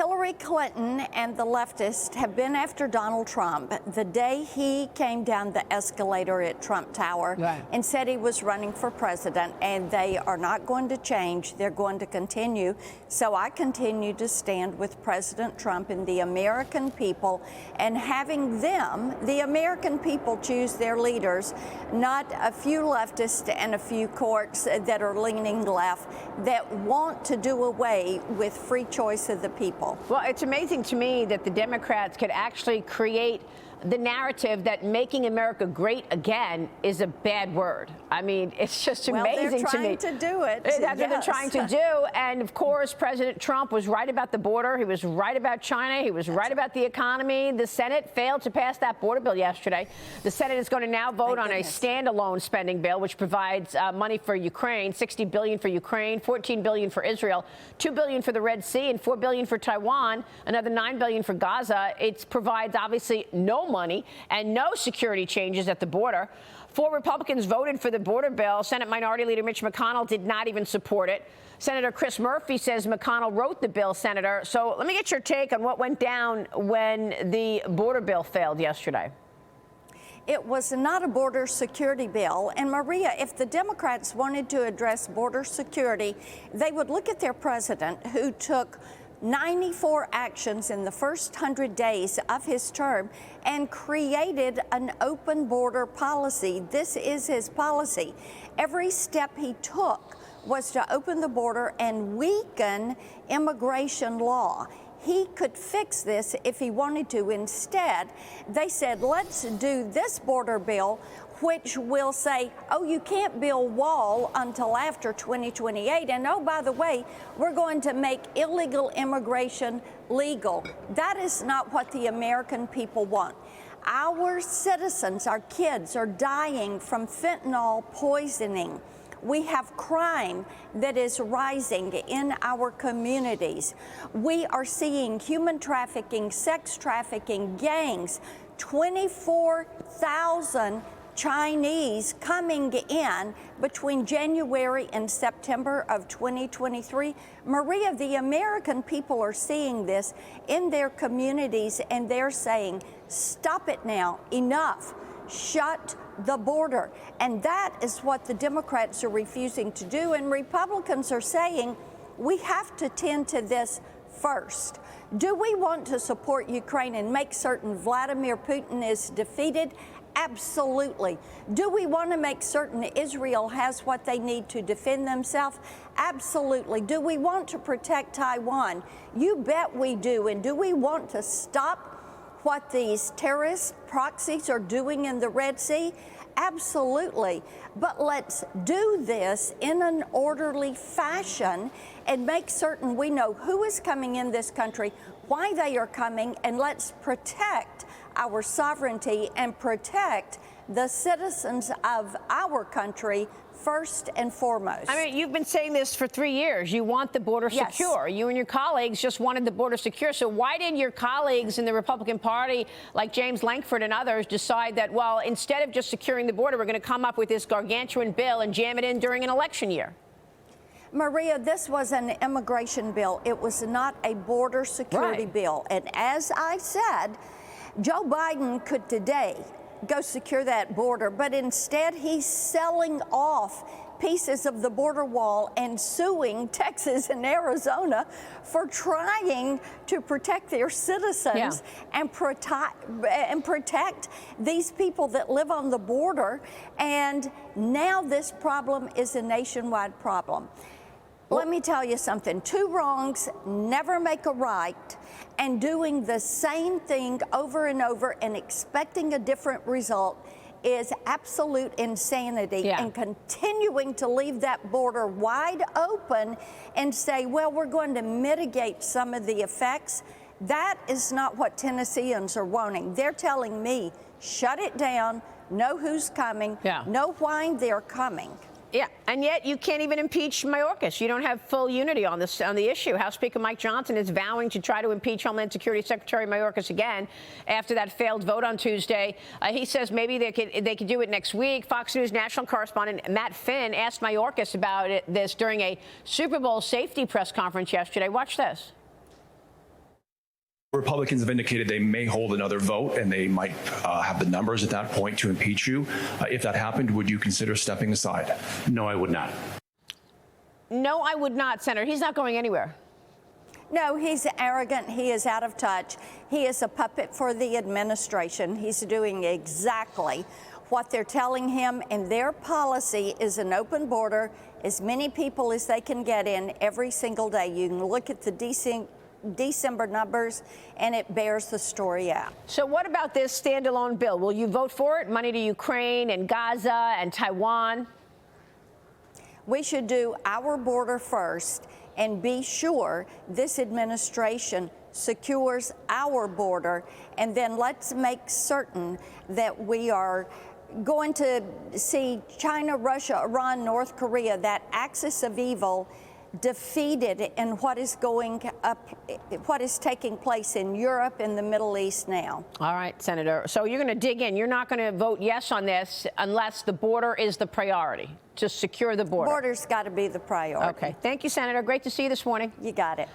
Hillary Clinton and the leftists have been after Donald Trump the day he came down the escalator at Trump Tower and said he was running for president, and they are not going to change. They're going to continue. So I continue to stand with President Trump and the American people, and having them, the American people, choose their leaders, not a few leftists and a few courts that are leaning left that want to do away with free choice of the people. Well, it's amazing to me that the Democrats could actually create the narrative that making America great again is a bad word. I mean, it's just amazing to me. They're trying to do it. That's what they're trying to do. And of course, President Trump was right about the border. He was right about China. He was right about the economy. The Senate failed to pass that border bill yesterday. The Senate is going to now vote on a standalone spending bill, which provides money for Ukraine, $60 billion for Ukraine, $14 billion for Israel, $2 billion for the Red Sea, and $4 billion for Taiwan, another $9 billion for Gaza. It provides, obviously, no money and no security changes at the border. 4 Republicans voted for the border bill. Senate Minority Leader Mitch McConnell did not even support it. Senator Chris Murphy says McConnell wrote the bill, Senator. So let me get your take on what went down when the border bill failed yesterday. It was not a border security bill. And Maria, if the Democrats wanted to address border security, they would look at their president, who took 94 actions in the first 100 days of his term and created an open border policy. This is his policy. Every step he took was to open the border and weaken immigration law. He could fix this if he wanted to. Instead, they said, let's do this border bill, which will say, oh, you can't build wall until after 2028. And oh, by the way, we're going to make illegal immigration legal. That is not what the American people want. Our citizens, our kids, are dying from fentanyl poisoning. We have crime that is rising in our communities. We are seeing human trafficking, sex trafficking, gangs, 24,000 Chinese coming in between January and September of 2023. Maria, the American people are seeing this in their communities, and they're saying, stop it now, enough, shut the border. And that is what the Democrats are refusing to do. And Republicans are saying, we have to tend to this first. Do we want to support Ukraine and make certain Vladimir Putin is defeated? Absolutely. Do we want to make certain Israel has what they need to defend themselves? Absolutely. Do we want to protect Taiwan? You bet we do. And do we want to stop what these terrorist proxies are doing in the Red Sea? Absolutely. But let's do this in an orderly fashion and make certain we know who is coming in this country, why they are coming, and let's protect our sovereignty and protect the citizens of our country first and foremost. I mean, you've been saying this for 3 years. You want the border secure. You and your colleagues just wanted the border secure. So why did your colleagues in the Republican Party, like James Lankford and others, decide that, well, instead of just securing the border, we're going to come up with this gargantuan bill and jam it in during an election year? Maria, this was an immigration bill. It was not a border security bill. And as I said, Joe Biden could today go secure that border, but instead he's selling off pieces of the border wall and suing Texas and Arizona for trying to protect their citizens and protect these people that live on the border. And now this problem is a nationwide problem. Let me tell you something. 2 wrongs never make a right, and doing the same thing over and over and expecting a different result is absolute insanity. And continuing to leave that border wide open and say, well, we're going to mitigate some of the effects, that is not what Tennesseans are wanting. They're telling me, shut it down, know who's coming, know why they're coming. Yeah, and yet you can't even impeach Mayorkas. You don't have full unity on this on the issue. House Speaker Mike Johnson is vowing to try to impeach Homeland Security Secretary Mayorkas again after that failed vote on Tuesday. He says maybe they could do it next week. Fox News national correspondent Matt Finn asked Mayorkas about this during a Super Bowl safety press conference yesterday. Watch this. Republicans have indicated they may hold another vote, and they might have the numbers at that point to impeach you. If that happened, would you consider stepping aside? No, I would not. No, I would not, Senator. He's not going anywhere. No, he's arrogant. He is out of touch. He is a puppet for the administration. He's doing exactly what they're telling him, and their policy is an open border, as many people as they can get in every single day. You can look at the December numbers, and it bears the story out. So what about this standalone bill? Will you vote for it? Money to Ukraine and Gaza and Taiwan? We should do our border first and be sure this administration secures our border, and then let's make certain that we are going to see China, Russia, Iran, North Korea, that axis of evil, defeated in what is taking place in Europe and the Middle East now. All right, Senator. So you're going to dig in. You're not going to vote yes on this unless the border is the priority, to secure the border. Border's got to be the priority. Okay. Thank you, Senator. Great to see you this morning. You got it.